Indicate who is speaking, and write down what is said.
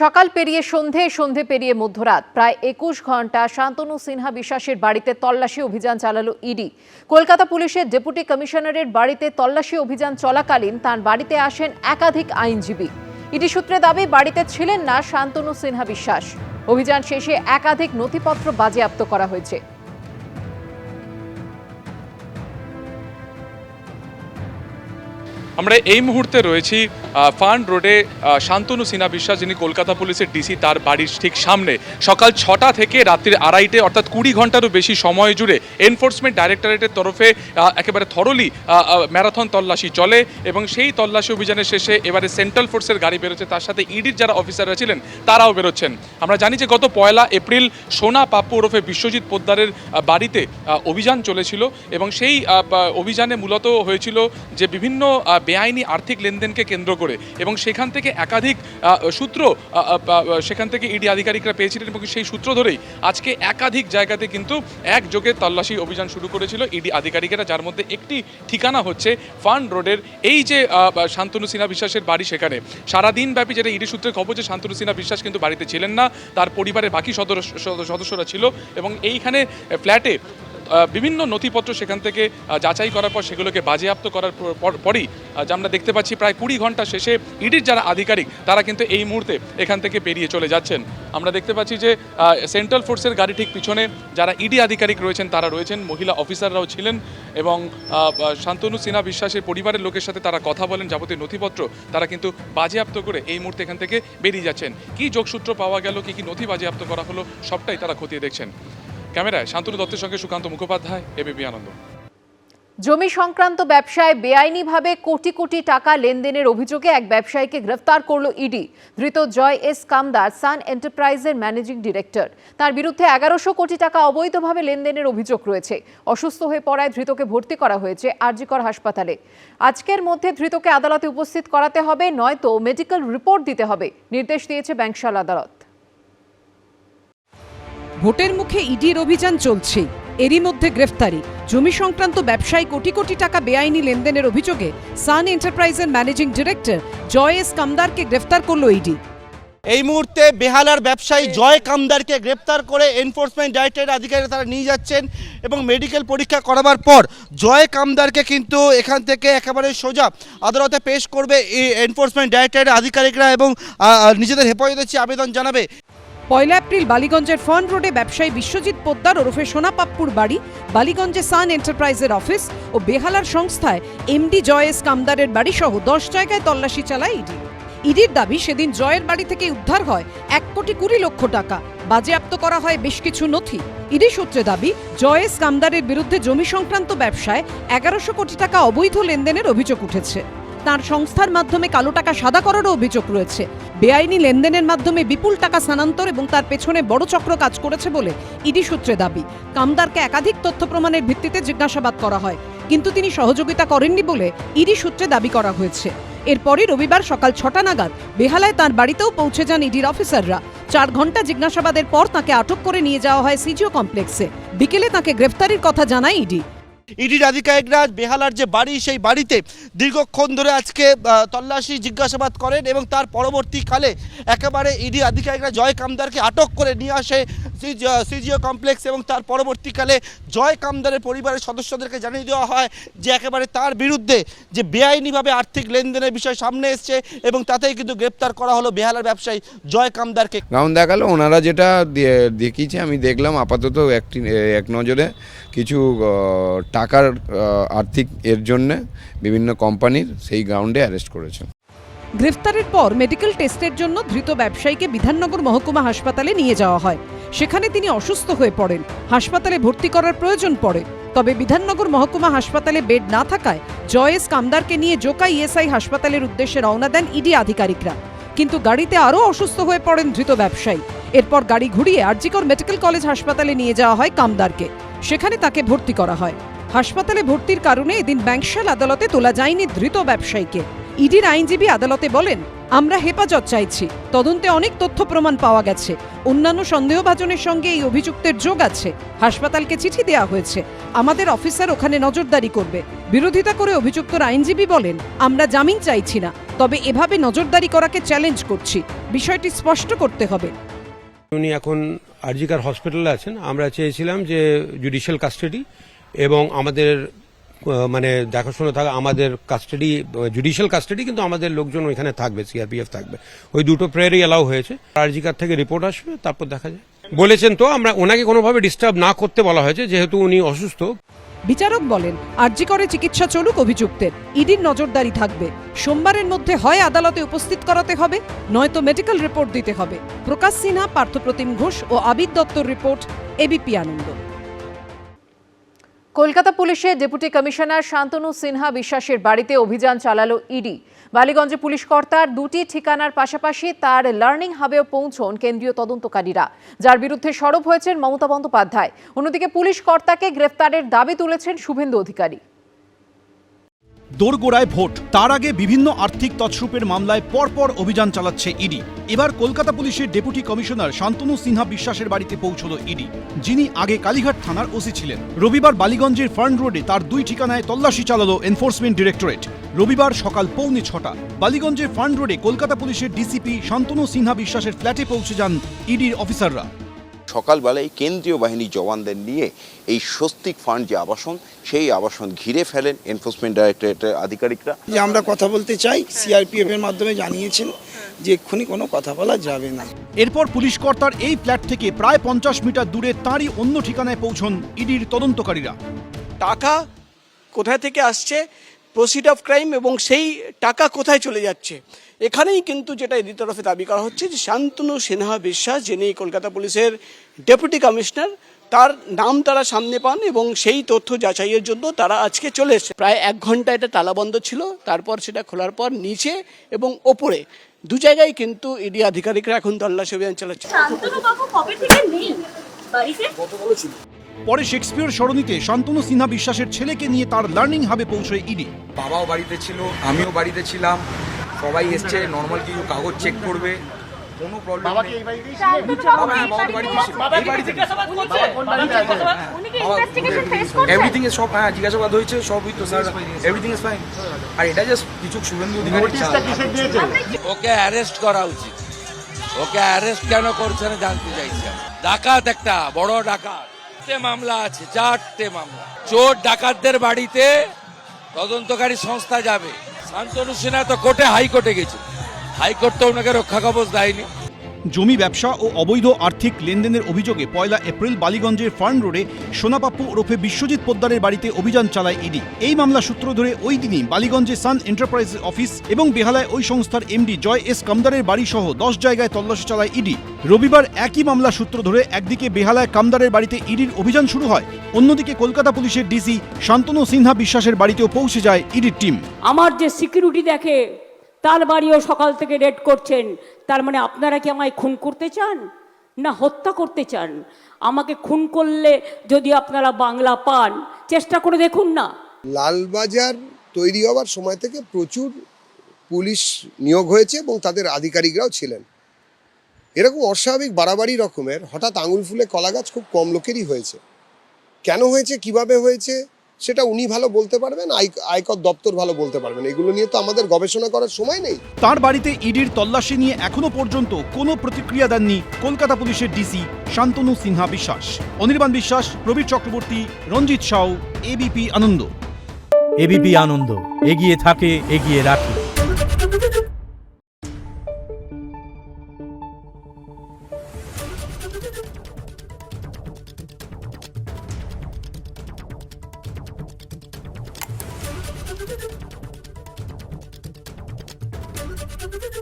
Speaker 1: সকাল পেরিয়ে সন্ধে, সন্ধে পেরিয়ে মধ্যরাত, প্রায় ২১ ঘন্টা শান্তনু সিনহা বিশ্বাসের বাড়িতে তল্লাশি অভিযান চালালো ইডি। কলকাতা পুলিশের ডেপুটি কমিশনারের বাড়িতে তল্লাশি অভিযান চলাকালীন তার বাড়িতে আসেন একাধিক আইনজীবী। ইডি সূত্রে দাবি, বাড়িতে ছিলেন না শান্তনু সিনহা বিশ্বাস। অভিযান শেষে একাধিক নথিপত্র বাজেয়াপ্ত করা হয়েছে।
Speaker 2: আমরা এই মুহূর্তে রয়েছি ফান্ড রোডে শান্তনু সিনহা বিশ্বাস, যিনি কলকাতা পুলিশের ডিসি, তার বাড়ির ঠিক সামনে। সকাল ৬টা থেকে রাত্রির ২:৩০, অর্থাৎ ২০ ঘন্টারও বেশি সময় জুড়ে এনফোর্সমেন্ট ডাইরেক্টরেটের তরফে একেবারে থরলি ম্যারাথন তল্লাশি চলে এবং সেই তল্লাশি অভিযানের শেষে এবারে সেন্ট্রাল ফোর্সের গাড়ি বেরোচ্ছে, তার সাথে ইডির যারা অফিসাররা ছিলেন তারাও বেরোচ্ছেন। আমরা জানি যে গত ১লা এপ্রিল সোনা পাপ্পু ওরফে বিশ্বজিৎ পোদ্দারের বাড়িতে অভিযান চলেছিল এবং সেই অভিযানে মূলত হয়েছিল যে বিভিন্ন বেআইনি আর্থিক লেনদেনকে কেন্দ্র করে, এবং সেখান থেকে একাধিক সূত্র সেখান থেকে ইডি আধিকারিকরা পেয়েছিলেন এবং সেই সূত্র ধরেই আজকে একাধিক জায়গাতে কিন্তু একযোগে তল্লাশি অভিযান শুরু করেছিল ইডি আধিকারিকেরা, যার মধ্যে একটি ঠিকানা হচ্ছে ফান্ড রোডের এই যে শান্তনু সিনহা বিশ্বাসের বাড়ি। সেখানে সারাদিন ব্যাপী যেটা ইডি সূত্রে খবর, যে শান্তনু সিনহা বিশ্বাস কিন্তু বাড়িতে ছিলেন না, তার পরিবারের বাকি সদস্যরা ছিল এবং এইখানে ফ্ল্যাটে বিভিন্ন নথিপত্র সেখান থেকে যাচাই করার পর সেগুলোকে বাজেয়াপ্ত করার পরই যা আমরা দেখতে পাচ্ছি, প্রায় ২০ ঘন্টা শেষে ইডির যারা আধিকারিক তারা কিন্তু এই মুহূর্তে এখান থেকে বেরিয়ে চলে যাচ্ছেন। আমরা দেখতে পাচ্ছি যে সেন্ট্রাল ফোর্সের গাড়ি ঠিক পিছনে যারা ইডি আধিকারিক রয়েছেন তারা রয়েছেন, মহিলা অফিসাররাও ছিলেন এবং শান্তনু সিনহা বিশ্বাসের পরিবারের লোকের সাথে তারা কথা বলেন, যাবতীয় নথিপত্র তারা কিন্তু বাজেয়াপ্ত করে এই মুহূর্তে এখান থেকে বেরিয়ে যাচ্ছেন। কী যোগসূত্র পাওয়া গেল, কী নথি বাজেয়াপ্ত করা হলো, সবটাই তারা খতিয়ে দেখছেন। ক্যামেরায় শান্তনু দত্তের সঙ্গে সুকান্ত মুখোপাধ্যায়, এবিপি আনন্দ।
Speaker 1: জমি সংক্রান্ত ব্যবসায় বেআইনিভাবে কোটি কোটি টাকা লেনদেনের অভিযোগে এক ব্যবসায়ীকে গ্রেফতার করল ইডি। ধৃত জয় এস কামদার সান এন্টারপ্রাইজের ম্যানেজিং ডিরেক্টর। তার বিরুদ্ধে ১১০০ কোটি টাকা অবৈধভাবে লেনদেনের অভিযোগ রয়েছে। অসুস্থ হয়ে পড়ায় ধৃতকে ভর্তি করা হয়েছে আরজিকর হাসপাতালে। আজকের মধ্যে ধৃতকে আদালতে উপস্থিত করাতে হবে, নয়তো মেডিকেল রিপোর্ট দিতে হবে, নির্দেশ দিয়েছে ব্যাংশাল আদালত।
Speaker 3: ভোটের মুখে ইডির অভিযান চলছে, এরই মধ্যে গ্রেফতারি। জমি সংক্রান্ত ব্যবসায়ী কোটি কোটি টাকা বেআইনি লেনদেনের অভিযোগে সান এন্টারপ্রাইজের ম্যানেজিং ডিরেক্টর জয় এস কামদারকে গ্রেফতার করল ইডি।
Speaker 4: এই মুহূর্তে বেহালার ব্যবসায়ী জয় কামদারকে গ্রেপ্তার করে এনফোর্সমেন্ট ডাইরেক্টরেট আধিকারিকরা তারা নিয়ে যাচ্ছেন এবং মেডিকেল পরীক্ষা করাবার পর জয় কামদারকে কিন্তু এখান থেকে একেবারে সোজা আদালতে পেশ করবে এই এনফোর্সমেন্ট ডাইরেক্টরেটের আধিকারিকরা এবং নিজেদের হেফাজতের চেয়ে আবেদন জানাবে।
Speaker 3: ১ এপ্রিল বালিগঞ্জের ফান্ড রোডে ব্যবসায়ী বিশ্বজিৎ পোদ্দার ওরফে সোনা পাপ্পুর বাড়ি, বালিগঞ্জে সান এন্টারপ্রাইজের অফিস ও বেহালার সংস্থায় এমডি জয় এস কামদারের বাড়ি সহ ১০ জায়গায় তল্লাশি চালায় ইডি। ইডির দাবি, সেদিন জয়ের বাড়ি থেকে উদ্ধার হয় ১,২০,০০,০০০ টাকা, বাজেয়াপ্ত করা হয় বেশ কিছু নথি। ইডি সূত্রে দাবি, জয় এস কামদারের বিরুদ্ধে জমি সংক্রান্ত ব্যবসায় ১১০০ কোটি টাকা অবৈধ লেনদেনের অভিযোগ উঠেছে। তার সংস্থার মাধ্যমে কালো টাকা সাদা করারও অভিযোগ রয়েছে। বেআইনি লেনদেনের মাধ্যমে বিপুল টাকা স্থানান্তর এবং তার পেছনে বড় চক্র কাজ করেছে বলে ইডি সূত্রে দাবি। কামদারকে একাধিক তথ্য প্রমাণের ভিত্তিতে জিজ্ঞাসাবাদ করা হয়, কিন্তু তিনি সহযোগিতা করেননি বলে ইডি সূত্রে দাবি করা হয়েছে। এরপরই রবিবার সকাল ৬টা নাগাদ বেহালায় তার বাড়িতেও পৌঁছে যান ইডির অফিসাররা। ৪ ঘন্টা জিজ্ঞাসাবাদের পর তাকে আটক করে নিয়ে যাওয়া হয় সিজিও কমপ্লেক্সে। বিকেলে তাকে গ্রেফতারির কথা জানায় ইডি।
Speaker 4: ইডির আধিকারিকরা বেহালার যে বাড়ি, সেই বাড়িতে দীর্ঘক্ষণ ধরে আজকে তল্লাশি জিজ্ঞাসাবাদ করেন এবং তার পরবর্তীকালে একেবারে ইডি আধিকারিকরা জয় কামদারকে আটক করে নিয়ে আসে সিজিও কমপ্লেক্স এবং তার পরবর্তীকালে জয় কামদারের পরিবারের সদস্যদেরকে জানিয়ে দেওয়া হয় যে একেবারে তার বিরুদ্ধে যে বেআইনিভাবে আর্থিক লেনদেনের বিষয় সামনে এসছে এবং তাতেই কিন্তু গ্রেপ্তার করা হলো বেহালার ব্যবসায়ী জয় কামদারকে।
Speaker 5: গ্রাউন্ড দেখালো, ওনারা যেটা দেখিয়েছে আমি দেখলাম আপাতত এক নজরে কিছু টাকার আর্থিক এর জন্য বিভিন্ন কোম্পানির সেই গ্রাউন্ডে অ্যারেস্ট করেছেন।
Speaker 3: গ্রেফতারের পর মেডিকেল টেস্টের জন্য ধৃত ব্যবসায়ীকে বিধাননগর মহকুমা হাসপাতালে নিয়ে যাওয়া হয়। সেখানে তিনি অসুস্থ হয়ে পড়েন, হাসপাতালে ভর্তি করার প্রয়োজন পড়ে। তবে বিধাননগর মহকুমা হাসপাতালে বেড না থাকায় জয় এস কামদারকে নিয়ে জোকা ইএসআই হাসপাতালের উদ্দেশ্যে রওনা দেন ইডি আধিকারিকরা। কিন্তু গাড়িতে আরও অসুস্থ হয়ে পড়েন ধৃত ব্যবসায়ী। এরপর গাড়ি ঘুরিয়ে আরজিকর মেডিকেল কলেজ হাসপাতালে নিয়ে যাওয়া হয় কামদারকে। সেখানে তাকে ভর্তি করা হয়। হাসপাতালে ভর্তির কারণে এদিন ব্যাংশাল আদালতে তোলা যায়নি ধৃত ব্যবসায়ীকে। ইডির আইনজীবী আদালতে বলেন, আমরা হেফাজত চাইছি, তদন্তে অনেক তথ্য প্রমাণ পাওয়া গেছে, অন্যান্য সন্দেহভাজনের সঙ্গে এই অভিযুক্তের যোগ আছে। হাসপাতালকে চিঠি দেওয়া হয়েছে, আমাদের অফিসার ওখানে নজরদারি করবে। বিরোধিতা করে অভিযুক্তর আইনজীবী বলেন, আমরা জামিন চাইছি না, তবে এভাবে নজরদারি করাকে চ্যালেঞ্জ করছি, বিষয়টি স্পষ্ট করতে হবে।
Speaker 6: উনি এখন আরজিকার হসপিটালে আছেন। আমরা চেয়েছিলাম যে জুডিশিয়াল কাস্টাডি এবং আমাদের মানে দেখাশোনা থাকা, আমাদের কাস্টাডি জুডিশিয়াল কাস্টাডি, কিন্তু আমাদের লোকজন ওইখানে থাকবে, সিআরপিএফ থাকবে। ওই দুটো প্রেয়ারই অ্যালাউ হয়েছে। আরজিকার থেকে রিপোর্ট আসবে, তারপর দেখা যায়। বলেছেন তো আমরা ওনাকে কোনোভাবে ডিস্টার্ব না করতে বলা হয়েছে, যেহেতু উনি অসুস্থ।
Speaker 3: বিচারক বলেন, আরজি করে চিকিৎসা চলুক অভিযুক্তের, ইডির নজরদারি থাকবে। সোমবারের মধ্যে হয় আদালতে উপস্থিত করাতে হবে, নয়তো মেডিকেল রিপোর্ট দিতে হবে। প্রকাশ সিনহা, পার্থপ্রতিম ঘোষ ও আবিদ দত্তর রিপোর্ট, এবিপি আনন্দ।
Speaker 1: কলকাতা পুলিশের ডেপুটি কমিশনার শান্তনু সিনহা বিশ্বাসের বাড়িতে অভিযান চালালো ইডি। বালিগঞ্জে পুলিশ কর্তার দুটি ঠিকানার পাশাপাশি তার লার্নিং হাবেও পৌঁছন কেন্দ্রীয় তদন্তকারীরা, যার বিরুদ্ধে সরব হয়েছেন মমতা বন্দ্যোপাধ্যায়। অন্যদিকে পুলিশ কর্তাকে গ্রেফতারের দাবি তুলেছেন শুভেন্দু অধিকারী।
Speaker 7: দোরগোড়ায় ভোট, তার আগে বিভিন্ন আর্থিক তছরূপের মামলায় পরপর অভিযান চালাচ্ছে ইডি। এবার কলকাতা পুলিশের ডেপুটি কমিশনার শান্তনু সিনহা বিশ্বাসের বাড়িতে পৌঁছল ইডি, যিনি আগে কালীঘাট থানার ওসি ছিলেন। রবিবার বালিগঞ্জের ফার্ন রোডে তার দুই ঠিকানায় তল্লাশি চালালো এনফোর্সমেন্ট ডিরেক্টরেট। রবিবার সকাল 6:45 বালিগঞ্জের ফার্ন রোডে কলকাতা পুলিশের ডিসিপি শান্তনু সিনহা বিশ্বাসের ফ্ল্যাটে পৌঁছে যান ইডির অফিসাররা।
Speaker 8: সকালবেলায় কেন্দ্রীয় বাহিনী জওয়ানদের নিয়ে এই স্বস্তিক ফান্ড যে আবাসন, সেই আবাসন ঘিরে ফেলেন এনফোর্সমেন্ট ডাইরেক্টরেটের আধিকারিকরা।
Speaker 9: যে আমরা কথা বলতে চাই, সিআরপিএফ এর মাধ্যমে জানিয়েছেন যে এক্ষুনি কোনো কথা বলা যাবে না।
Speaker 7: এরপর পুলিশ কর্তার এই ফ্ল্যাট থেকে প্রায় 50 মিটার দূরে তাঁরই অন্য ঠিকানায় পৌঁছন ইডির তদন্তকারীরা।
Speaker 10: টাকা কোথায় থেকে আসছে, প্রসিড অফ ক্রাইম, এবং সেই টাকা কোথায় চলে যাচ্ছে, এখানেই কিন্তু যেটা এদির তরফে দাবি করা হচ্ছে যে শান্তনু সিনহা বিশ্বাস, যিনি কলকাতা পুলিশের ডেপুটি কমিশনার, তার নাম তারা সামনে পান এবং সেই তথ্য যাচাইয়ের জন্য তারা আজকে চলে এসেছে। প্রায় 1 ঘন্টা এটা তালাবন্ধ ছিল, তারপর সেটা খোলার পর নিচে এবং ওপরে দু জায়গায় কিন্তু ইডি আধিকারিকরা এখন তল্লাশি অভিযান চালাচ্ছে।
Speaker 11: শান্তনু বাবু কবে থেকে নেই বাড়িতে?
Speaker 7: পরে শেক্সপিয়র সরণিতে শান্তনু সিনহা বিশ্বাসের ছেলেকে নিয়ে তার লার্নিং হাবে পৌঁছয় ইডি।
Speaker 12: বাবাও বাড়িতে ছিল, আমিও বাড়িতে ছিলাম, সবাই এসছে, নর্মাল কিছু কাগজ চেক করবে, কোনো প্রবলেম নেই। এভরিথিং সব জিজ্ঞাসাবাদ হয়েছে, সবই তো স্যার, এভরিথিং ইজ ফাইন। আর এটা জাস্ট কিছু শুভেন্দু অধিকারী।
Speaker 13: ওকে অ্যারেস্ট করা উচিত। ওকে অ্যারেস্ট কেন করছে না জানতে চাইছি। ডাকাত, একটা বড় ডাকাত, 4টে মামলা আছে, 4টে মামলা। চোর ডাকাতদের বাড়িতে তদন্তকারী সংস্থা যাবে। শান্তনু সিনহা তো কোর্টে, হাইকোর্টে গেছে, হাইকোর্ট তো ওনাকে রক্ষা কবচ দেয়নি।
Speaker 7: জমি ব্যবসা ও অবৈধ আর্থিক লেনদেনের অভিযোগে 1 এপ্রিল বালিগঞ্জের ফার্ন রোডে সোনাপাপ্পু ওরফে বিশ্বজিৎ পোদ্দারের বাড়িতে অভিযান চালায় ইডি। এই মামলা সূত্র ধরে ওই দিনই বালিগঞ্জে সান এন্টারপ্রাইজের অফিস এবং বেহালায় ওই সংস্থার এমডি জয় এস কামদারের বাড়ি সহ 10 জায়গায় তল্লাশি চালায় ইডি। রবিবার একই মামলা সূত্র ধরে একদিকে বেহালায় কামদারের বাড়িতে ইডির অভিযান শুরু হয়, অন্যদিকে কলকাতা পুলিশের ডিসি শান্তনু সিনহা বিশ্বাসের বাড়িতেও পৌঁছে যায় ইডির টিম।
Speaker 11: আমার যে সিকিউরিটি দেখে তার বাড়িও সকাল থেকে রেড করছেন। তার মানে আপনারা কি আমায় খুন করতে চান না হত্যা করতে চান? আমাকে খুন করলে যদি আপনারা বাংলা পান, চেষ্টা করে দেখুন না।
Speaker 14: লালবাজার তৈরি হওয়ার সময় থেকে প্রচুর পুলিশ নিয়োগ হয়েছে এবং তাদের আধিকারিকরাও ছিলেন। এরকম অস্বাভাবিক বাড়াবাড়ি রকমের হঠাৎ আঙুল ফুলে কলা গাছ খুব কম লোকেরই হয়েছে। কেন হয়েছে, কিভাবে হয়েছে, সেটা উনি ভালো বলতে পারবেন, আয়কর দপ্তর ভালো বলতে পারবেন। এগুলো নিয়ে তো আমাদের গবেষণা করার সময় নেই।
Speaker 7: তার বাড়িতে ইডির তল্লাশি নিয়ে এখনো পর্যন্ত কোনো প্রতিক্রিয়া দেননি কলকাতা পুলিশের ডিসি শান্তনু সিনহা বিশ্বাস। অনির্বাণ বিশ্বাস, প্রবীর চক্রবর্তী, রঞ্জিত সাউ, এবিপি আনন্দ।
Speaker 15: এবিপি আনন্দ, এগিয়ে থাকে, এগিয়ে রাখে।
Speaker 11: Thank you.